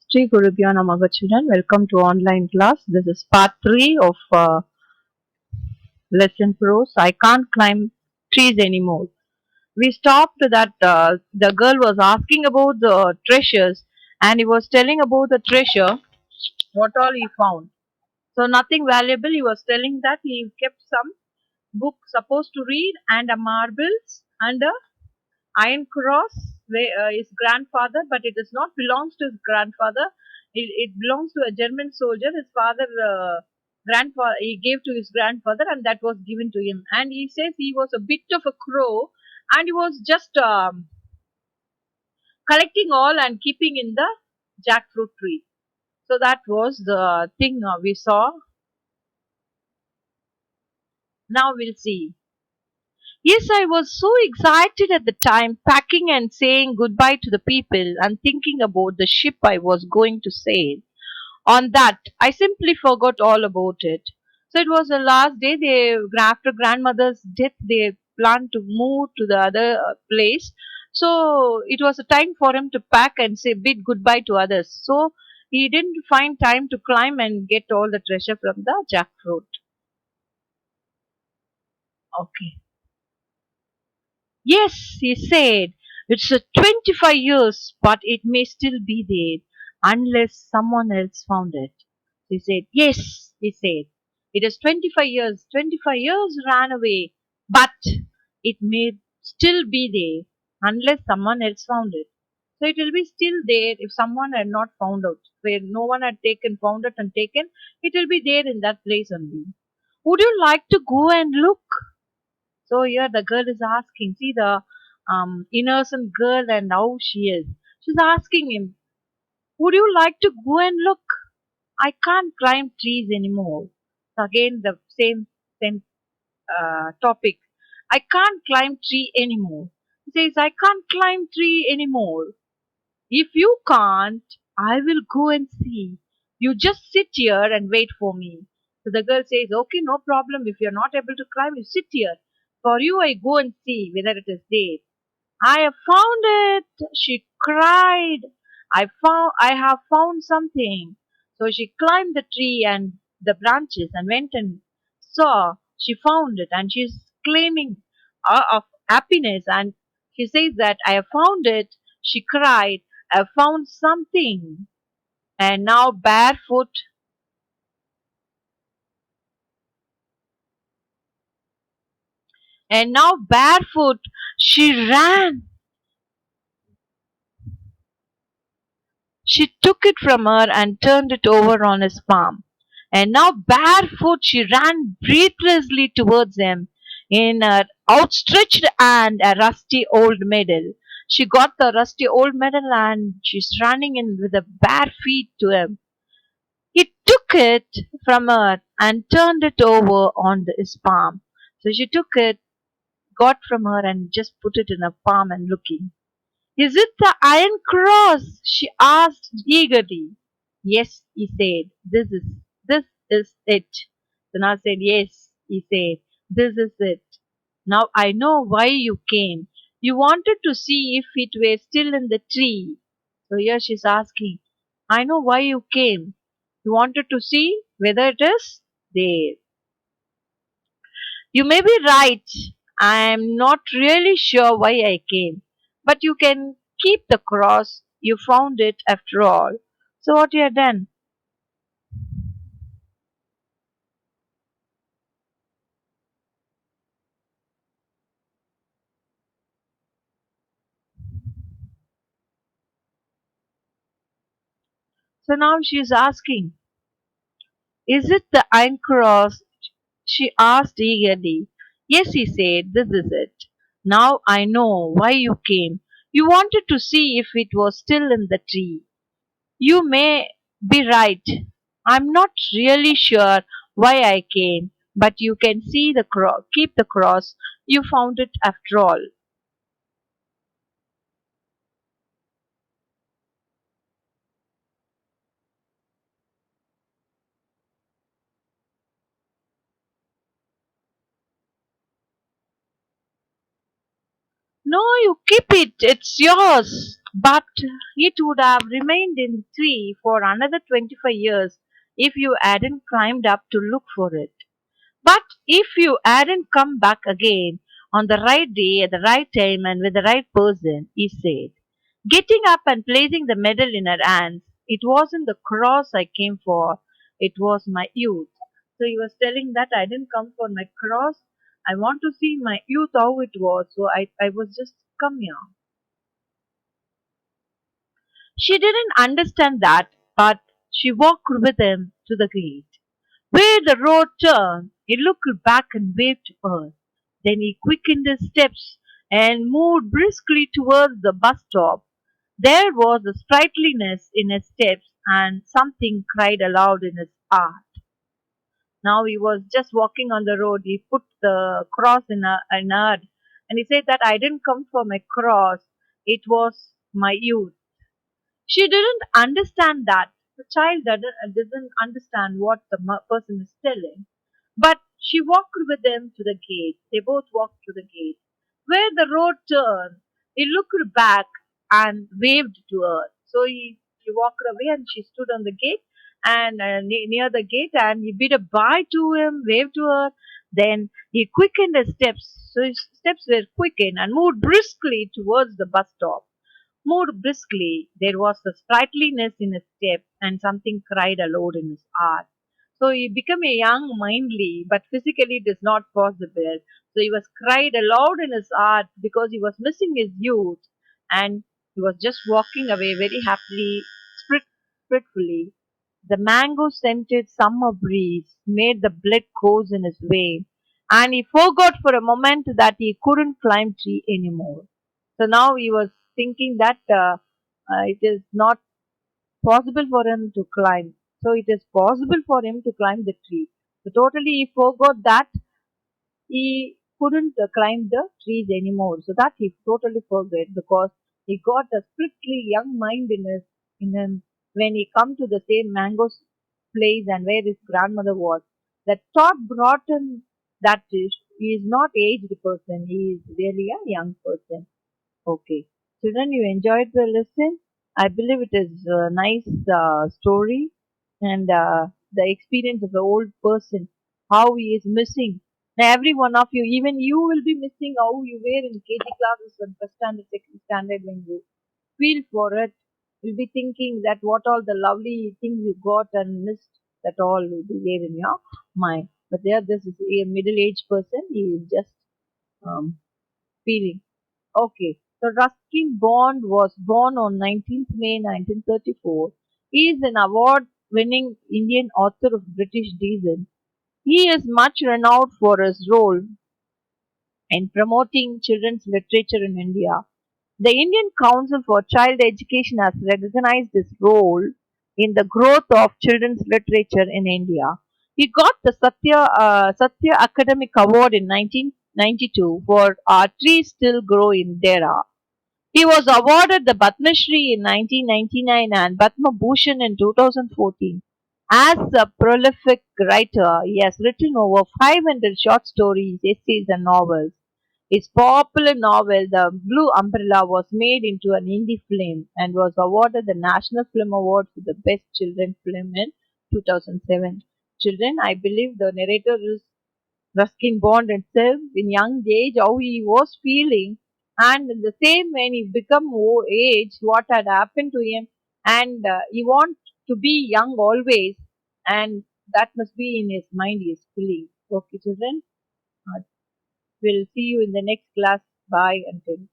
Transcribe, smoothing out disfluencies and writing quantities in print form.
Sri Gurubhyo Namaha children, welcome to online class. This is part 3 of lesson Prose. I can't climb trees anymore. We stopped that the girl was asking about the treasures and he was telling about the treasure, what all he found. So nothing valuable. He was telling that he kept some book supposed to read and a marbles and a iron cross where his grandfather, but it does not belongs to his grandfather. It belongs to a German soldier. His father, grandfather, he gave to his grandfather, and that was given to him. And he says he was a bit of a crow, and he was just collecting all and keeping in the jackfruit tree. So that was the thing we saw. Now we'll see. Yes, I was so excited at the time, packing and saying goodbye to the people and thinking about the ship I was going to sail. On that, I simply forgot all about it. So it was the last day. After grandmother's death, they planned to move to the other place. So it was a time for him to pack and say bid goodbye to others. So he didn't find time to climb and get all the treasure from the jackfruit. Okay. Yes, he said, it's a 25 years, but it may still be there unless someone else found it. He said, yes, he said, it is 25 years. 25 years ran away, but it may still be there unless someone else found it. So it will be still there if someone had not found out. Where no one had found it and taken, it will be there in that place only. Would you like to go and look? So here the girl is asking, see the innocent girl and how she is. She's asking him, would you like to go and look? I can't climb trees anymore. So again the same topic. I can't climb tree anymore. He says, I can't climb tree anymore. If you can't, I will go and see. You just sit here and wait for me. So the girl says, okay, no problem. If you're not able to climb, you sit here. For you, I go and see whether it is there. I have found it, she cried. I have found something. So she climbed the tree and the branches and went and saw. She found it and she's claiming of happiness and she says that I have found it. She cried, I have found something. And now barefoot, she ran. She took it from her and turned it over on his palm. And now barefoot she ran breathlessly towards him in her outstretched hand a rusty old medal. She got the rusty old medal and she's running in with the bare feet to him. He took it from her and turned it over on his palm. So she took it, got from her and just put it in her palm and looking. Is it the Iron Cross? She asked eagerly. Yes, he said. This is it. Sana said, yes, he said. This is it. Now I know why you came. You wanted to see if it were still in the tree. So here she's asking, I know why you came. You wanted to see whether it is there. You may be right. I am not really sure why I came. But you can keep the cross. You found it after all. So what you have done? So now she is asking, is it the iron cross? She asked eagerly. Yes, he said, this is it. Now I know why you came. You wanted to see if it was still in the tree. You may be right. I'm not really sure why I came, but you can see the keep the cross. You found it after all. No, you keep it. It's yours. But it would have remained in the tree for another 25 years if you hadn't climbed up to look for it. But if you hadn't come back again on the right day at the right time and with the right person, he said, getting up and placing the medal in her hands, it wasn't the cross I came for, it was my youth. So he was telling that I didn't come for my cross. I want to see my youth how it was. So I was just come here. She didn't understand that, but she walked with him to the gate. Where the road turned, he looked back and waved to her. Then he quickened his steps and moved briskly towards the bus stop. There was a sprightliness in his steps, and something cried aloud in his heart. Now he was just walking on the road. He put the cross in her, and he said that I didn't come for my cross. It was my youth. She didn't understand that. The child doesn't understand what the person is telling. But she walked with them to the gate. They both walked to the gate. Where the road turned, he looked back and waved to her. So he walked away and she stood on the gate and near the gate and he bid a bye to him, waved to her. Then he quickened his steps. So his steps were quickened and moved briskly towards the bus stop. Moved briskly, there was a sprightliness in his step, and something cried aloud in his heart. So he became a young mindly, but physically it is not possible. So he was cried aloud in his heart because he was missing his youth, and he was just walking away very happily, spritfully. The mango scented summer breeze made the blood course in his vein, and he forgot for a moment that he couldn't climb tree anymore. So now he was thinking that it is not possible for him to climb. So it is possible for him to climb the tree. So totally he forgot that he couldn't climb the trees anymore. So that he totally forgot because he got a strictly young mind in him when he come to the same mango place and where his grandmother was. That thought brought him that he is not aged person. He is really a young person. Okay. Children, you enjoyed the lesson. I believe it is a nice story and the experience of the old person, how he is missing. Now, every one of you, even you will be missing how you were in KG classes and first standard, second standard when you feel for it. You'll be thinking that what all the lovely things you got and missed, that all will be there in your mind. But there, this is a middle-aged person. He is just um, feeling. Okay. So Ruskin Bond was born on 19th May 1934. He is an award-winning Indian author of British descent. He is much renowned for his role in promoting children's literature in India. The Indian Council for Child Education has recognized his role in the growth of children's literature in India. He got the Satya Academic Award in 1992 for Our Trees Still Grow in Dera. He was awarded the Padma Shri in 1999 and Padma Bhushan in 2014. As a prolific writer, he has written over 500 short stories, essays, and novels. His popular novel, The Blue Umbrella, was made into an indie film and was awarded the National Film Award for the Best Children's Film in 2007. Children, I believe the narrator is Ruskin Bond himself in young age, how he was feeling, and the same when he become age, what had happened to him, and he want to be young always, and that must be in his mind. He is feeling. Okay, children, we'll see you in the next class. Bye until.